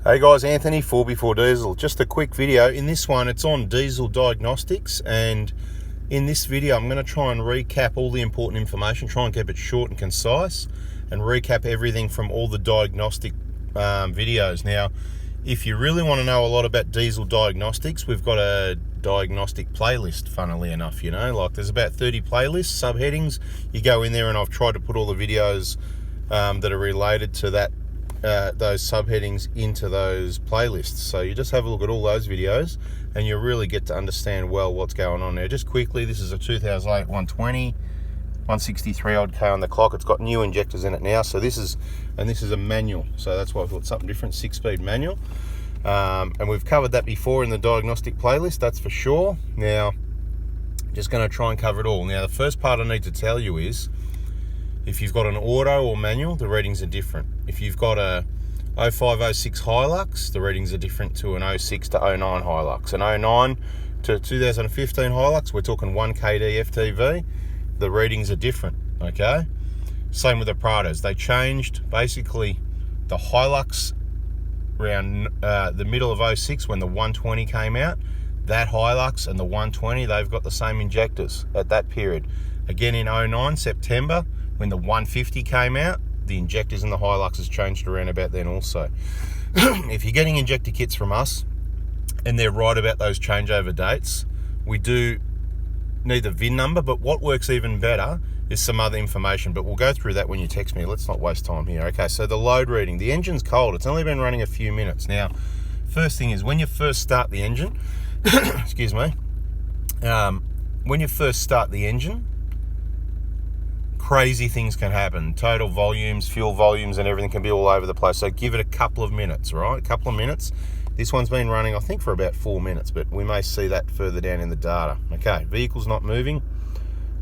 Hey guys, Anthony, 4x4 Diesel. Just a quick video. In this one, it's on diesel diagnostics, and in this video, I'm going to try and recap all the important information, try and keep it short and concise, and recap everything from all the diagnostic videos. Now, if you really want to know a lot about diesel diagnostics, we've got a diagnostic playlist, funnily enough, like there's about 30 playlists, subheadings. You go in there and I've tried to put all the videos that are related to that those subheadings into those playlists. So you just have a look at all those videos and you really get to understand well what's going on there. Just quickly, this is a 2008 120, 163 odd K on the clock. It's got new injectors in it now. So this is a manual. So that's why I thought something different, 6-speed manual. And we've covered that before in the diagnostic playlist, that's for sure. Now, just going to try and cover it all. Now, the first part I need to tell you is, if you've got an auto or manual, the readings are different. If you've got a 05, 06 Hilux, the readings are different to an 06 to 09 Hilux. An 09 to 2015 Hilux, we're talking 1 KD FTV, the readings are different, okay? Same with the Prados. They changed basically the Hilux around the middle of 06 when the 120 came out. That Hilux and the 120, they've got the same injectors at that period. Again in 09, September, when the 150 came out, the injectors in the Hiluxes changed around about then also. If you're getting injector kits from us and they're right about those changeover dates, we do need the VIN number, but what works even better is some other information, but we'll go through that when you text me. Let's not waste time here. Okay, so the load reading. The engine's cold. It's only been running a few minutes. Now, first thing is when you first start the engine, excuse me, when you first start the engine, crazy things can happen. Total volumes, fuel volumes, and everything can be all over the place. So give it a couple of minutes, right? A couple of minutes. This one's been running, I think, for about 4 minutes, but we may see that further down in the data. Okay, vehicle's not moving.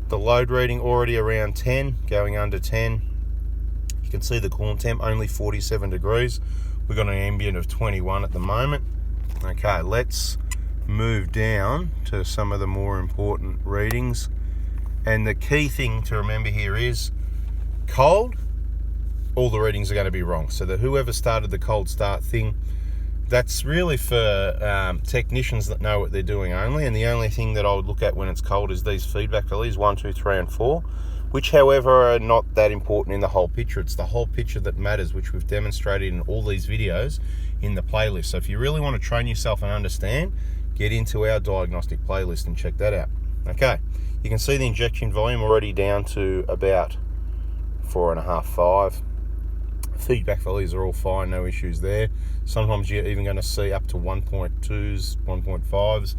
The load reading already around 10, going under 10. You can see the coolant temp, only 47 degrees. We've got an ambient of 21 at the moment. Okay, let's move down to some of the more important readings. And the key thing to remember here is cold, all the readings are going to be wrong. So that whoever started the cold start thing, that's really for technicians that know what they're doing only. And the only thing that I would look at when it's cold is these feedback values, 1, 2, 3, and 4, which, however, are not that important in the whole picture. It's the whole picture that matters, which we've demonstrated in all these videos in the playlist. So if you really want to train yourself and understand, get into our diagnostic playlist and check that out. Okay. You can see the injection volume already down to about 4.5, 5. Feedback values are all fine, no issues there. Sometimes you're even going to see up to 1.2s, 1.5s.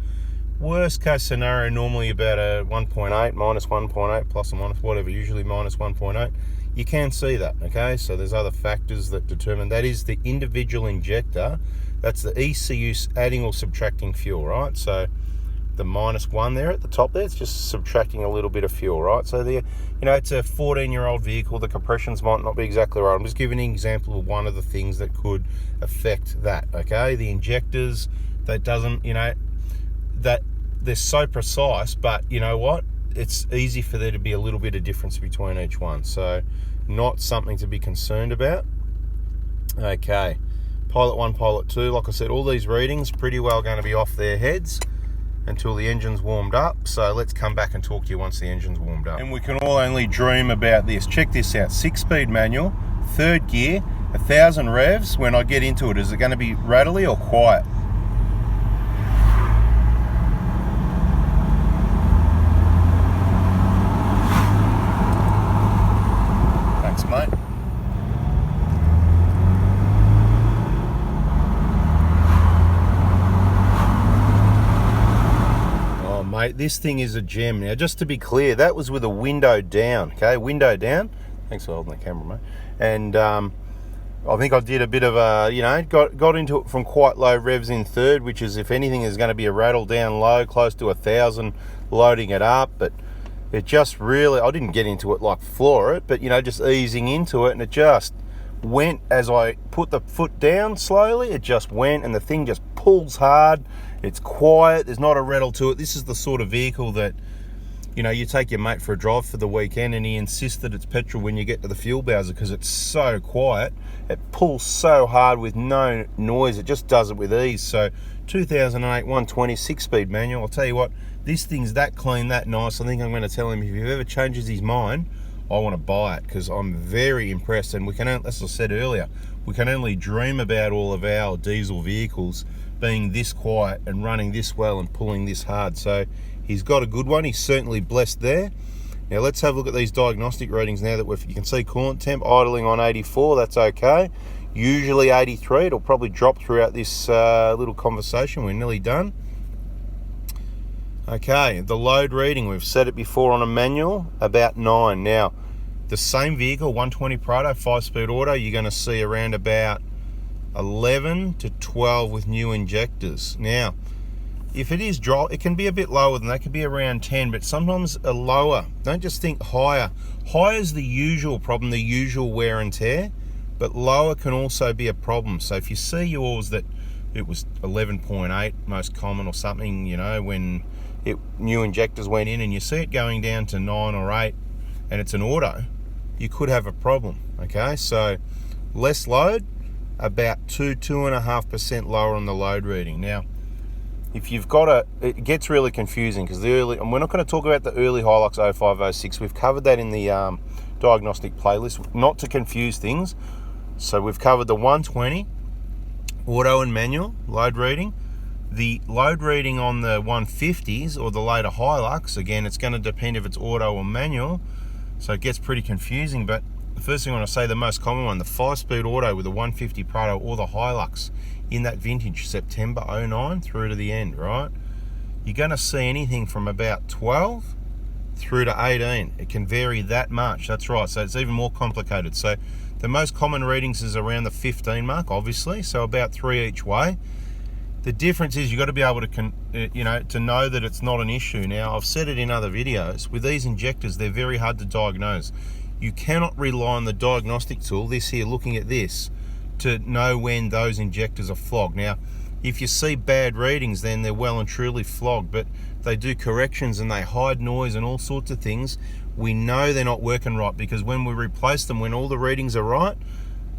Worst case scenario, normally about a 1.8, minus 1.8, plus or minus whatever, usually minus 1.8. You can see that, okay? So there's other factors that determine. That is the individual injector. That's the ECU adding or subtracting fuel, right? So the -1 there at the top there, it's just subtracting a little bit of fuel, right? So it's a 14-year-old vehicle. The compressions might not be exactly right. I'm just giving an example of one of the things that could affect that, okay? The injectors, that doesn't, that they're so precise, but you know what? It's easy for there to be a little bit of difference between each one. So not something to be concerned about. Okay, Pilot 1, Pilot 2, like I said, all these readings pretty well going to be off their heads until the engine's warmed up. So let's come back and talk to you once the engine's warmed up. And we can all only dream about this. Check this out, 6-speed manual, 3rd gear, 1,000 revs. When I get into it, is it going to be rattly or quiet? Thanks, mate. Mate, this thing is a gem. Now, just to be clear, that was with a window down, okay? Window down. Thanks for holding the camera, mate. And I think I did a bit of a, got into it from quite low revs in 3rd, which is, if anything, is going to be a rattle down low, close to 1,000, loading it up. But it just really, I didn't get into it like floor it, but, just easing into it, and it just went as I put the foot down slowly. It just went, and the thing just pulls hard. It's quiet. There's not a rattle to it. This is the sort of vehicle that you know, you take your mate for a drive for the weekend and he insists that it's petrol when you get to the fuel bowser because it's so quiet. It pulls so hard with no noise. It just does it with ease. So 2008 120 6-speed manual. I'll tell you what, this thing's that clean, that nice. I think I'm going to tell him if he ever changes his mind, I want to buy it because I'm very impressed. And we can, as I said earlier, we can only dream about all of our diesel vehicles being this quiet and running this well and pulling this hard. So he's got a good one. He's certainly blessed there. Now let's have a look at these diagnostic readings now that you can see coolant temp idling on 84. That's okay. Usually 83. It'll probably drop throughout this little conversation. We're nearly done. Okay, the load reading, we've said it before on a manual, about 9. Now, the same vehicle, 120 Prado, 5-speed auto, you're going to see around about 11 to 12 with new injectors. Now, if it is dry, it can be a bit lower than that. It can be around 10, but sometimes a lower. Don't just think higher. Higher is the usual problem, the usual wear and tear, but lower can also be a problem. So if you see yours that it was 11.8, most common or something, you know, when new injectors went in and you see it going down to 9 or 8 and it's an auto, you could have a problem. Okay, so less load, about 2.5% lower on the load reading. Now, if you've got it gets really confusing because and we're not going to talk about the early Hilux 0506. We've covered that in the diagnostic playlist, not to confuse things. So we've covered the 120 auto and manual load reading. The load reading on the 150s or the later Hilux, again, it's going to depend if it's auto or manual, so it gets pretty confusing. But the first thing I want to say, the most common one, the 5-speed auto with the 150 Prado or the Hilux in that vintage, September 09 through to the end, right? You're going to see anything from about 12 through to 18. It can vary that much, that's right, so it's even more complicated. So the most common readings is around the 15 mark, obviously, so about 3 each way. The difference is you've got to be able to, to know that it's not an issue. Now, I've said it in other videos, with these injectors, they're very hard to diagnose. You cannot rely on the diagnostic tool, this here, looking at this, to know when those injectors are flogged. Now, if you see bad readings, then they're well and truly flogged, but they do corrections and they hide noise and all sorts of things. We know they're not working right because when we replace them, when all the readings are right,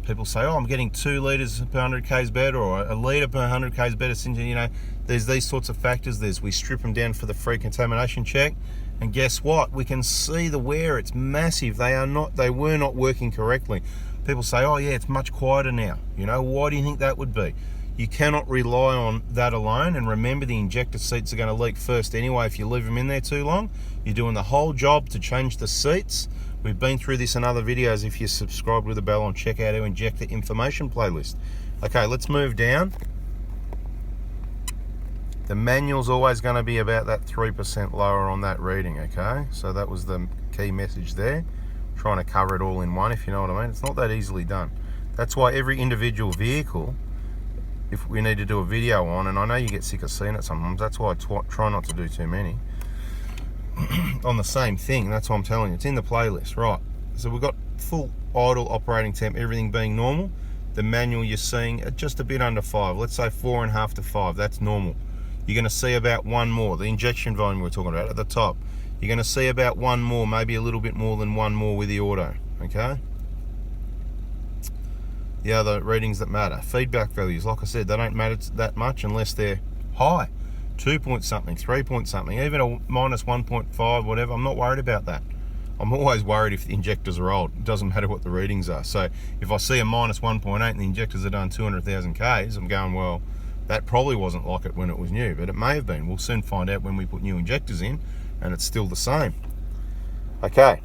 people say, oh, I'm getting 2 litres per 100 k's better or a litre per 100 k's better. You know, there's these sorts of factors. We strip them down for the free contamination check. And guess what? We can see the wear. It's massive. They were not working correctly. People say, oh yeah, it's much quieter now. You know, why do you think that would be? You cannot rely on that alone. And remember, the injector seats are going to leak first anyway if you leave them in there too long. You're doing the whole job to change the seats. We've been through this in other videos. If you subscribe with the bell on, check out our Injector information playlist. Okay, let's move down. The manual's always going to be about that 3% lower on that reading, okay? So that was the key message there. Trying to cover it all in one, if you know what I mean. It's not that easily done. That's why every individual vehicle, if we need to do a video on, and I know you get sick of seeing it sometimes, that's why I try not to do too many, on the same thing. That's what I'm telling you, it's in the playlist, right? So we've got full idle operating temp, everything being normal. The manual you're seeing at just a bit under 5, let's say 4.5 to 5, that's normal. You're going to see about 1 more, the injection volume we're talking about at the top. You're going to see about 1 more, maybe a little bit more than 1 more with the auto, okay? The other readings that matter, feedback values, like I said, they don't matter that much unless they're high. 2 point something, 3 point something, even a minus 1.5, whatever. I'm not worried about that. I'm always worried if the injectors are old. It doesn't matter what the readings are. So if I see a minus 1.8 and the injectors are done 200,000 Ks, I'm going, well, that probably wasn't like it when it was new, but it may have been. We'll soon find out when we put new injectors in, and it's still the same. Okay,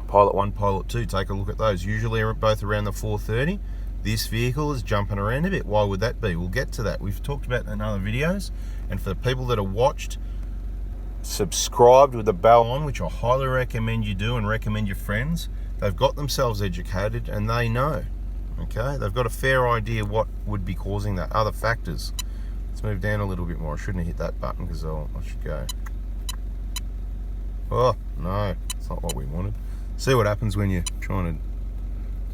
Pilot 1, Pilot 2, take a look at those. Usually both around the 430. This vehicle is jumping around a bit. Why would that be? We'll get to that. We've talked about that in other videos. And for the people that have watched, subscribed with the bell on, which I highly recommend you do and recommend your friends, they've got themselves educated and they know. Okay, they've got a fair idea what would be causing that, other factors. Let's move down a little bit more. I shouldn't have hit that button because I should go. Oh, no, it's not what we wanted. See what happens when you're trying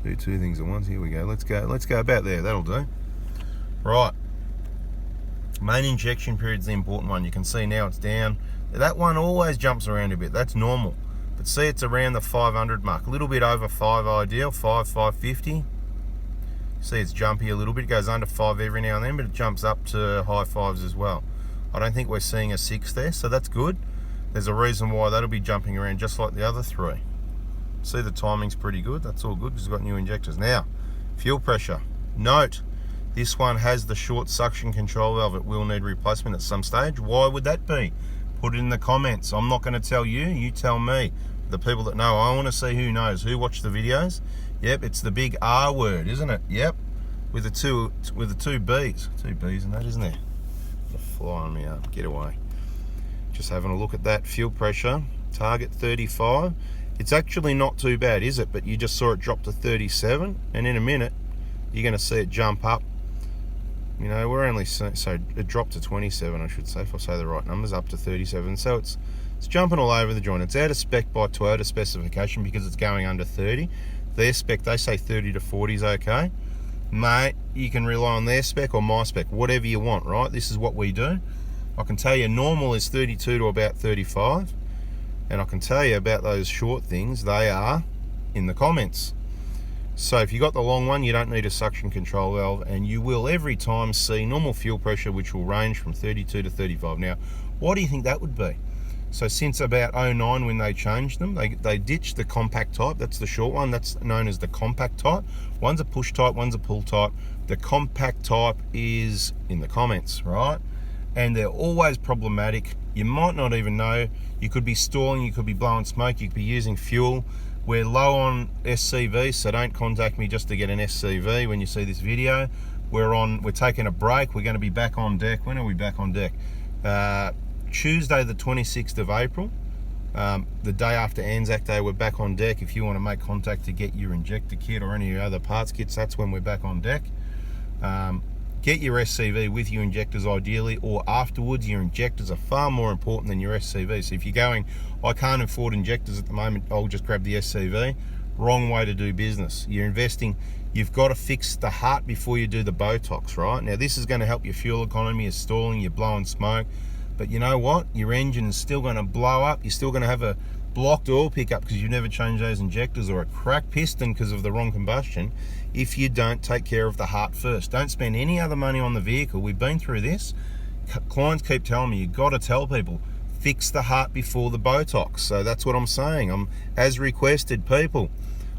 to do 2 things at once. Here we go. Let's go about there. That'll do. Right. Main injection period is the important one. You can see now it's down. That one always jumps around a bit. That's normal. But see, it's around the 500 mark. A little bit over 5 ideal, 550. See, it's jumpy a little bit. It goes under 5 every now and then, but it jumps up to high 5s as well. I don't think we're seeing a 6 there, so that's good. There's a reason why that'll be jumping around just like the other 3. See, the timing's pretty good. That's all good because we've got new injectors. Now, fuel pressure. Note, this one has the short suction control valve. It will need replacement at some stage. Why would that be? Put it in the comments. I'm not going to tell you. You tell me. The people that know. I want to see who knows. Who watched the videos? Yep, it's the big R word, isn't it? Yep, with the two B's. 2 B's in that, isn't there? The fly on me up. Get away. Just having a look at that fuel pressure. Target 35. It's actually not too bad, is it? But you just saw it drop to 37, and in a minute you're going to see it jump up. You know, we're only so it dropped to 27, I should say, if I say the right numbers, up to 37. So it's jumping all over the joint. It's out of spec by Toyota specification because it's going under 30. Their spec, they say 30 to 40 is okay. Mate, you can rely on their spec or my spec, whatever you want, right? This is what we do. I can tell you normal is 32 to about 35. And I can tell you about those short things, they are in the comments. So if you got the long one, you don't need a suction control valve, and you will every time see normal fuel pressure, which will range from 32 to 35. Now, why do you think that would be? So since about 09 when they changed them, they ditched the compact type. That's the short one. That's known as the compact type. One's a push type, one's a pull type. The compact type is in the comments, right? And they're always problematic. You might not even know. You could be stalling, you could be blowing smoke, you could be using fuel. We're low on SCV, so don't contact me just to get an SCV when you see this video. We're taking a break. We're going to be back on deck. When are we back on deck? Tuesday the 26th of April, the day after Anzac Day. We're back on deck. If you want to make contact to get your injector kit or any of your other parts kits, that's when we're back on deck. Get your SCV with your injectors ideally, or afterwards. Your injectors are far more important than your SCV. So if you're going, I can't afford injectors at the moment, I'll just grab the SCV. Wrong way to do business. You're investing, you've got to fix the heart before you do the botox, right? Now this is going to help your fuel economy, you're stalling, you're blowing smoke. But you know what? Your engine is still going to blow up. You're still going to have a blocked oil pickup because you've never changed those injectors, or a cracked piston because of the wrong combustion, if you don't take care of the heart first. Don't spend any other money on the vehicle. We've been through this. Clients keep telling me, you've got to tell people, fix the heart before the botox. So that's what I'm saying. I'm, as requested, people,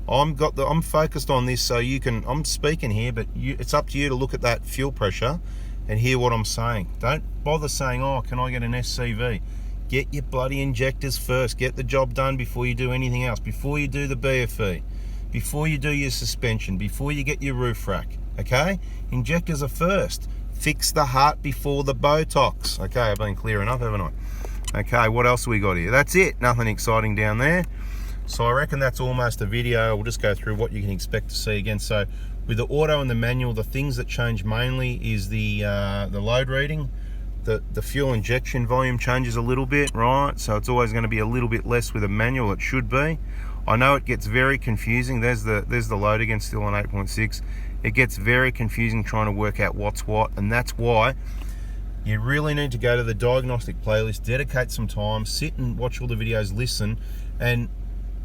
I'm focused on this, so you can, I'm speaking here, but it's up to you to look at that fuel pressure and hear what I'm saying. Don't bother saying, oh, can I get an SCV? Get your bloody injectors first. Get the job done before you do anything else. Before you do the BFE. Before you do your suspension. Before you get your roof rack. Okay? Injectors are first. Fix the heart before the botox. Okay, I've been clear enough, haven't I? Okay, what else have we got here? That's it. Nothing exciting down there. So I reckon that's almost a video. We'll just go through what you can expect to see again. So with the auto and the manual, the things that change mainly is the load reading. The fuel injection volume changes a little bit, right? So it's always going to be a little bit less with a manual. It should be. I know it gets very confusing. There's the load again, still on 8.6. It gets very confusing trying to work out what's what, and that's why you really need to go to the diagnostic playlist, dedicate some time, sit and watch all the videos, listen, and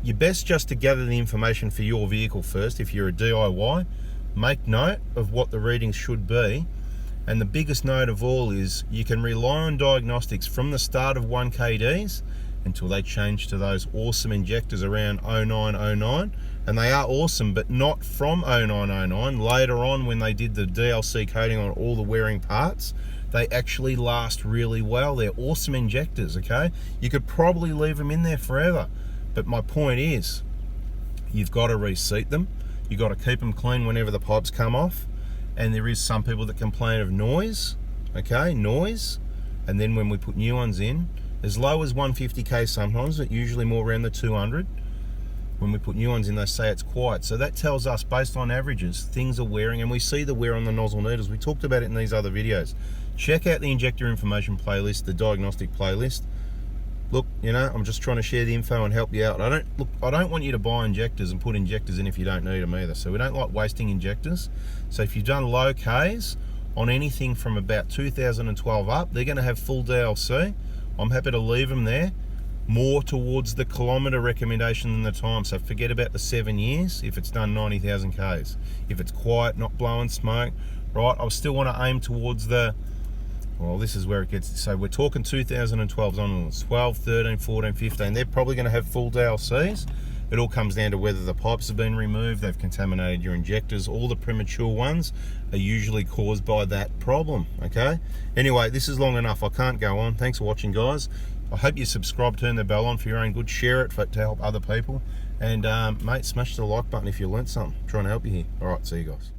you're best just to gather the information for your vehicle first. If you're a DIY, make note of what the readings should be. And the biggest note of all is you can rely on diagnostics from the start of 1KDs until they change to those awesome injectors around 0909. And they are awesome, but not from 0909. Later on, when they did the DLC coating on all the wearing parts, they actually last really well. They're awesome injectors, okay? You could probably leave them in there forever. But my point is, you've got to reseat them. You've got to keep them clean whenever the pipes come off. And there is some people that complain of noise, okay, noise. And then when we put new ones in, as low as 150k sometimes, but usually more around the 200. When we put new ones in, they say it's quiet. So that tells us, based on averages, things are wearing, and we see the wear on the nozzle needles. We talked about it in these other videos. Check out the injector information playlist, the diagnostic playlist. Look, you know, I'm just trying to share the info and help you out. I don't want you to buy injectors and put injectors in if you don't need them either. So we don't like wasting injectors. So if you've done low Ks on anything from about 2012 up, they're going to have full DLC I'm happy to leave them there, more towards the kilometre recommendation than the time. So forget about the 7 years if it's done 90,000 Ks. If it's quiet, not blowing smoke, right? I still want to aim towards the, well, this is where it gets, so we're talking 2012s onwards, 12, 13, 14, 15. They're probably going to have full DLCs. It all comes down to whether the pipes have been removed, they've contaminated your injectors. All the premature ones are usually caused by that problem, okay? Anyway, this is long enough. I can't go on. Thanks for watching, guys. I hope you subscribe, turn the bell on for your own good, share it to help other people. And mate, smash the like button if you learnt something. I'm trying to help you here. All right, see you guys.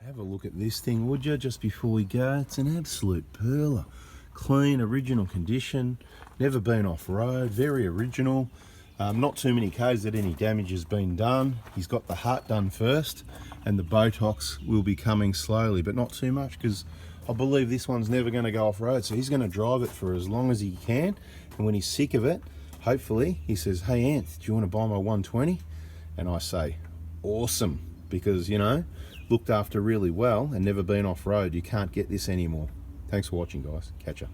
Have a look at this thing, would you, just before we go? It's an absolute pearler. Clean, original condition, never been off-road, very original. Not too many Ks that any damage has been done. He's got the heart done first, and the botox will be coming slowly, but not too much, because I believe this one's never going to go off-road, so he's going to drive it for as long as he can, and when he's sick of it, hopefully, he says, hey, Anth, do you want to buy my 120? And I say, awesome, because, you know, looked after really well and never been off-road. You can't get this anymore. Thanks for watching, guys. Catch ya.